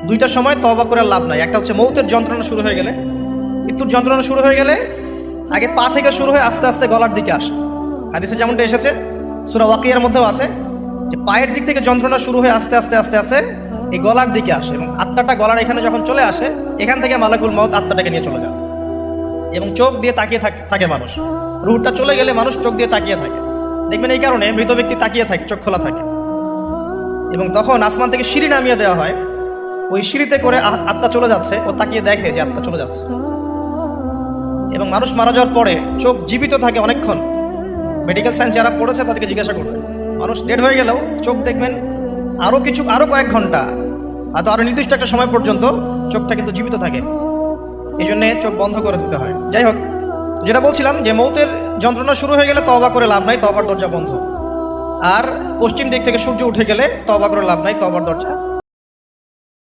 দুইটার সময় তওবা করে লাভ নাই। একটা হচ্ছে মৌতের যন্ত্রণা শুরু হয়ে গেলে, মৃত্যুর যন্ত্রণা শুরু হয়ে গেলে আগে পা থেকে শুরু হয়ে আস্তে আস্তে গলার দিকে আসে। হাদিসে যেমনটা এসেছে, সূরা ওয়াকিয়ার মধ্যেও আছে যে পায়ের দিক থেকে যন্ত্রণা শুরু হয়ে আস্তে আস্তে আস্তে আস্তে এই গলার দিকে আসে, এবং আত্মাটা গলার এখানে যখন চলে আসে, এখান থেকে মালাকুল মউত আত্মাটাকে নিয়ে চলে যায়। এবং চোখ দিয়ে তাকিয়ে থাকে মানুষ, রুহটা চলে গেলে মানুষ চোখ দিয়ে তাকিয়ে থাকে। দেখবেন এই কারণে মৃত ব্যক্তি তাকিয়ে থাকে, চোখ খোলা থাকে। এবং তখন আসমান থেকে সিঁড়ি নামিয়ে দেওয়া হয়, ওই সিঁড়িতে করে আত্মা চলে যাচ্ছে, ও তাকিয়ে দেখে যে আত্মা চলে যাচ্ছে। এবং মানুষ মারা যাওয়ার পরে চোখ জীবিত থাকে অনেকক্ষণ। মেডিকেল সায়েন্স যারা পড়েছে তাদেরকে জিজ্ঞাসা করবে, মানুষ ডেড হয়ে গেলেও চোখ দেখবেন আরও কয়েক ঘন্টা, হয়তো আরও নির্দিষ্ট একটা সময় পর্যন্ত চোখটা কিন্তু জীবিত থাকে। এই জন্যে চোখ বন্ধ করে দিতে হয়। যাই হোক, যেটা বলছিলাম যে মৌতের যন্ত্রণা শুরু হয়ে গেলে তওবা করে লাভ নাই, তওবার দরজা বন্ধ। আর পশ্চিম দিক থেকে সূর্য উঠে গেলে তওবা করে লাভ নাই, তওবার দরজা